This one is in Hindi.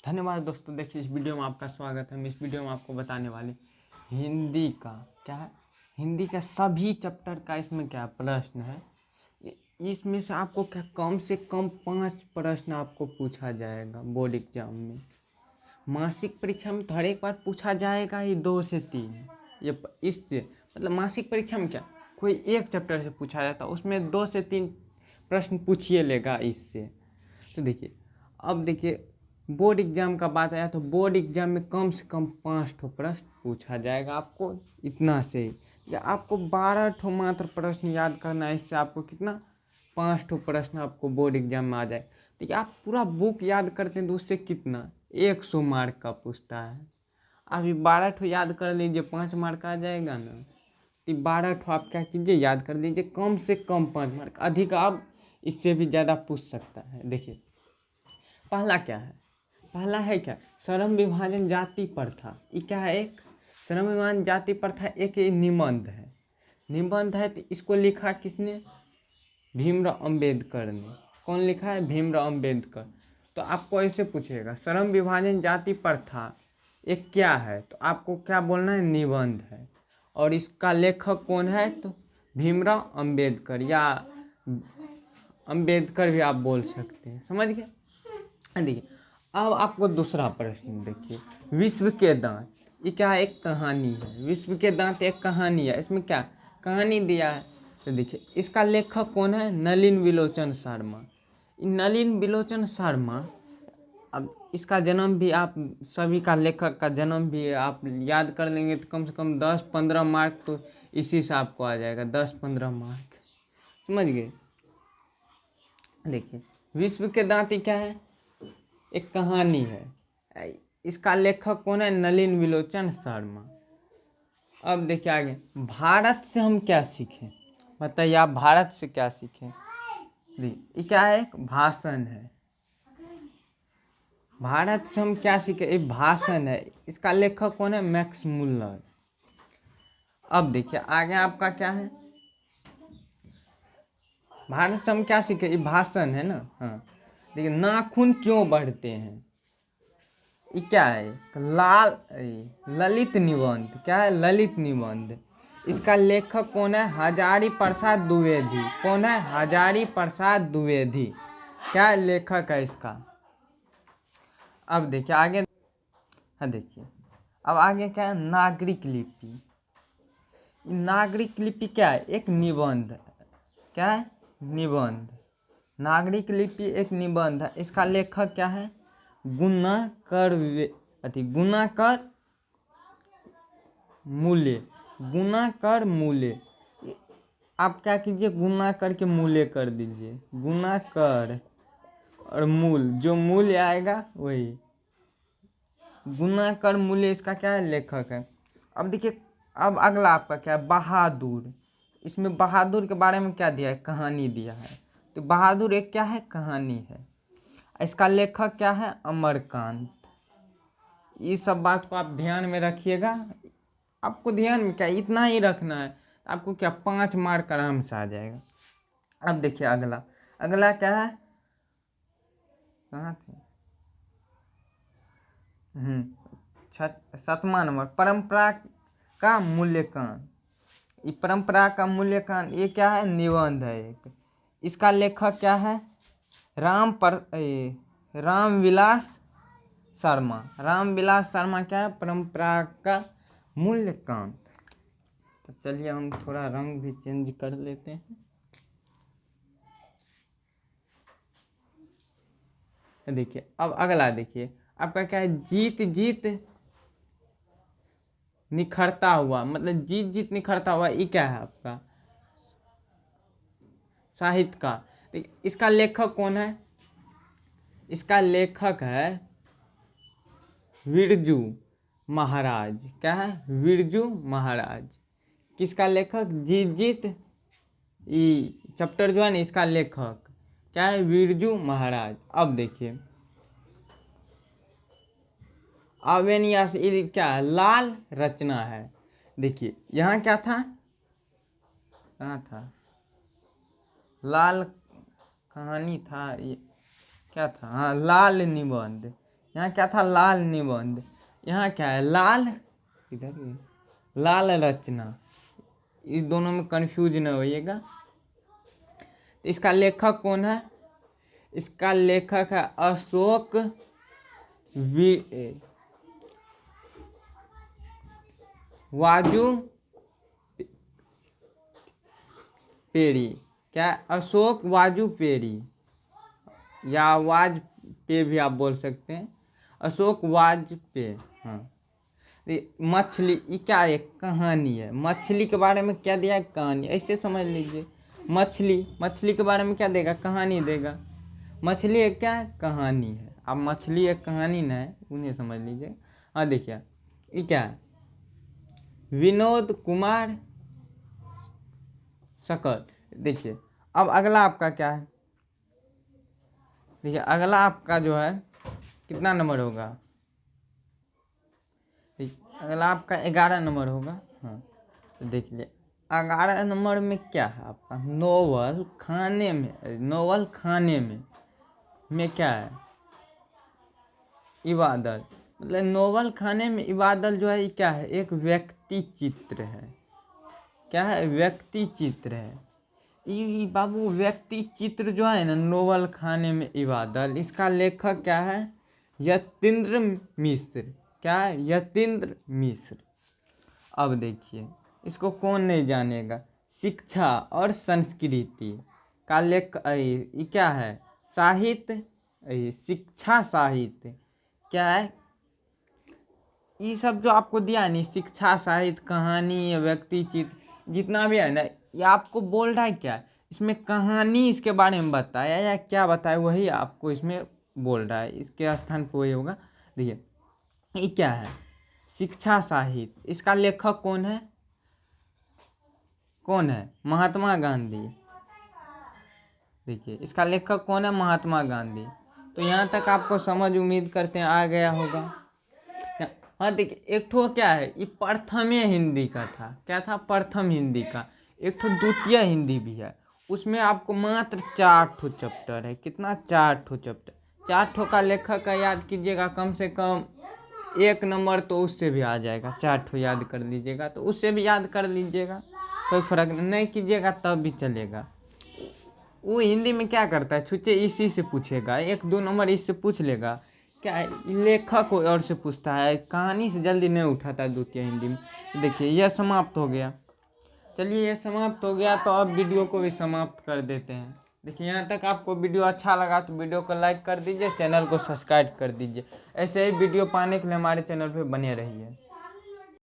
धन्यवाद दोस्तों। देखिए, इस वीडियो में आपका स्वागत है। हम इस वीडियो में आपको बताने वाले हिंदी का क्या है, हिंदी का सभी चैप्टर का इसमें क्या प्रश्न है। इसमें से आपको क्या कम से कम 5 प्रश्न आपको पूछा जाएगा बोर्ड एग्जाम में। मासिक परीक्षा में तो हर एक बार पूछा जाएगा ही 2 से 3। इससे मतलब मासिक परीक्षा में क्या कोई एक चैप्टर से पूछा जाता है, उसमें 2 से 3 प्रश्न पूछिए लेगा इससे। तो देखिए, अब देखिए बोर्ड एग्जाम का बात आया तो बोर्ड एग्जाम में कम से कम 5 ठो प्रश्न पूछा जाएगा आपको, इतना से ही। या आपको 12 ठो मात्र प्रश्न याद करना है। इससे आपको कितना 5 ठो प्रश्न आपको बोर्ड एग्जाम में आ जाए। देखिए, आप पूरा बुक याद करते हैं तो उससे कितना 100 मार्क का पूछता है। अभी 12 ठो याद कर लीजिए, 5 मार्क आ जाएगा ना। तो 12 ठो आप क्या कीजिए, याद कर लीजिए, कम से कम 5 मार्क। अधिक आप इससे भी ज़्यादा पूछ सकता है। देखिए, पहला क्या है, पहला है क्या, श्रम विभाजन जाति प्रथा। ये क्या है, एक श्रम विभाजन जाति प्रथा एक निबंध है। निबंध है तो इसको लिखा किसने, भीमराव अंबेडकर ने। कौन लिखा है, भीमराव अंबेडकर। तो आपको ऐसे पूछेगा श्रम विभाजन जाति प्रथा एक क्या है, तो आपको क्या बोलना है, निबंध है। और इसका लेखक कौन है, तो भीमराव अंबेडकर या अंबेडकर भी आप बोल सकते हैं। समझ गए। देखिए, अब आपको दूसरा प्रश्न देखिए, विश्व के दांत। ये क्या है, एक कहानी है। विश्व के दांत एक कहानी है। इसमें क्या कहानी दिया है, तो देखिए इसका लेखक कौन है, नलिन विलोचन शर्मा। नलिन विलोचन शर्मा, अब इसका जन्म भी आप सभी का, लेखक का जन्म भी आप याद कर लेंगे तो कम से कम 10-15 मार्क तो इसी से आपको आ जाएगा, 10-15 मार्क। समझ गए। देखिए, विश्व के दांत क्या है, एक कहानी है। इसका लेखक कौन है, नलिन विलोचन शर्मा। अब देखिए आगे, भारत से हम क्या सीखें। बताइए आप, भारत से क्या सीखें। ये क्या है, एक भाषण है। भारत से हम क्या सीखें, एक भाषण है। इसका लेखक कौन है, मैक्स मुल्लर। अब देखिए आगे आपका क्या है, भारत से हम क्या सीखें, ये भाषण है ना। हाँ, देखिए, नाखून क्यों बढ़ते हैं। ये क्या है, ललित निबंध। क्या है, ललित निबंध। इसका लेखक कौन है, हजारी प्रसाद द्विवेदी। कौन है, हजारी प्रसाद द्विवेदी। क्या है, लेखक है इसका। अब देखिए आगे, हाँ देखिए, अब आगे क्या है, नागरिक लिपि। नागरिक लिपि क्या है, एक निबंध। क्या है, निबंध। नागरिक लिपि एक निबंध है। इसका लेखक क्या है, गुणाकर गुणाकर मूल्य। गुणाकर मूल्य। आप क्या कीजिए, गुना करके मूल्य कर दीजिए। गुना कर और मूल, जो मूल्य आएगा वही। गुना कर मूल्य इसका क्या है, लेखक है। अब देखिए, अब अगला आपका क्या है, बहादुर। इसमें बहादुर के बारे में क्या दिया है, कहानी दिया है। तो बहादुर एक क्या है, कहानी है। इसका लेखक क्या है, अमरकांत। ये सब बात को आप ध्यान में रखिएगा। आपको ध्यान में क्या इतना ही रखना है, आपको क्या 5 मार्क आराम से आ जाएगा। अब देखिए अगला, अगला क्या है, कहाँ थे, 7वां नंबर, परंपरा का मूल्यांकन। ये परंपरा का मूल्यांकन ये क्या है, निबंध है एक। इसका लेखक क्या है, रामविलास शर्मा। रामविलास शर्मा क्या है, परंपरा का मूल्यांकन। तो चलिए हम थोड़ा रंग भी चेंज कर लेते हैं। देखिए, अब अगला देखिए आपका क्या है, जीत जीत निखरता हुआ। मतलब जीत जीत निखरता हुआ, ये क्या है आपका, साहित्य का। देखिए, इसका लेखक कौन है, इसका लेखक है बिरजू महाराज। क्या है, बिरजू महाराज। किसका लेखक, जीत जीत, ये चैप्टर जो है ना, इसका लेखक क्या है, बिरजू महाराज। अब देखिए, अवेनियास क्या है, लाल रचना है। देखिए यहाँ क्या था, कहाँ था, लाल कहानी था, ये क्या था, हाँ लाल निबंध। यहाँ क्या था, लाल निबंध। यहाँ क्या है, लाल, इधर भी लाल रचना। इस दोनों में कंफ्यूज न होइएगा। तो इसका लेखक कौन है, इसका लेखक है अशोक वाजपेयी। क्या, अशोक वाजपेयी या वाजपेयी भी आप बोल सकते हैं, अशोक वाजपेयी। हाँ, मछली, ये क्या एक कहानी है। मछली के बारे में क्या दिया है, कहानी, ऐसे समझ लीजिए। मछली के बारे में क्या देगा, कहानी देगा। मछली एक क्या है, कहानी है। अब मछली एक कहानी न है, उन्हें समझ लीजिए। हाँ देखिए, ये क्या है, विनोद कुमार सकल। देखिए अब अगला आपका क्या है, देखिए अगला आपका जो है कितना नंबर होगा, अगला आपका 11 नंबर होगा। हाँ तो देखिए 11 नंबर में क्या है आपका, नोवेल खाने में क्या है, इबादत। मतलब नोवेल खाने में इबादत जो है, ये क्या है, एक व्यक्ति चित्र है। क्या है, व्यक्ति चित्र है। ये बाबू व्यक्ति चित्र जो है ना, नोवेल खाने में इबादत, इसका लेखक क्या है, यतीन्द्र मिश्र। क्या है, यतीन्द्र मिश्र। अब देखिए इसको कौन नहीं जानेगा, शिक्षा और संस्कृति का ये क्या है, साहित्य, शिक्षा साहित्य। क्या है, ये सब जो आपको दिया नहीं, शिक्षा साहित्य, कहानी, व्यक्ति चित्र, जितना भी है ना, ये आपको बोल रहा है क्या, इसमें कहानी इसके बारे में बताया या क्या बताया, वही आपको इसमें बोल रहा है। इसके स्थान पर वही होगा। देखिए ये क्या है, शिक्षा साहित्य, इसका लेखक कौन है, महात्मा गांधी। देखिए इसका लेखक कौन है, महात्मा गांधी। तो यहाँ तक आपको समझ, उम्मीद करते हैं आ गया होगा। हाँ देखिए, एक ठो क्या है, ये प्रथम हिंदी का था। क्या था, प्रथम हिंदी का। एक ठो द्वितीय हिंदी भी है, उसमें आपको मात्र 4 ठो चैप्टर है। कितना, 4 ठो चैप्टर। 4 ठो का लेखक का याद कीजिएगा, कम से कम 1 नंबर तो उससे भी आ जाएगा। 4 ठो याद कर लीजिएगा, तो उससे भी याद कर लीजिएगा, कोई फर्क नहीं कीजिएगा तब भी चलेगा। वो हिंदी में क्या करता है, छुच्चे इसी से पूछेगा, 1-2 नंबर इससे पूछ लेगा। क्या है, लेखक और से पूछता है, कहानी से जल्दी नहीं उठाता द्वितीय हिंदी में। देखिए यह समाप्त हो गया। चलिए ये समाप्त हो गया, तो अब वीडियो को भी समाप्त कर देते हैं। देखिए यहाँ तक आपको वीडियो अच्छा लगा तो वीडियो को लाइक कर दीजिए, चैनल को सब्सक्राइब कर दीजिए। ऐसे ही वीडियो पाने के लिए हमारे चैनल पे बने रहिए।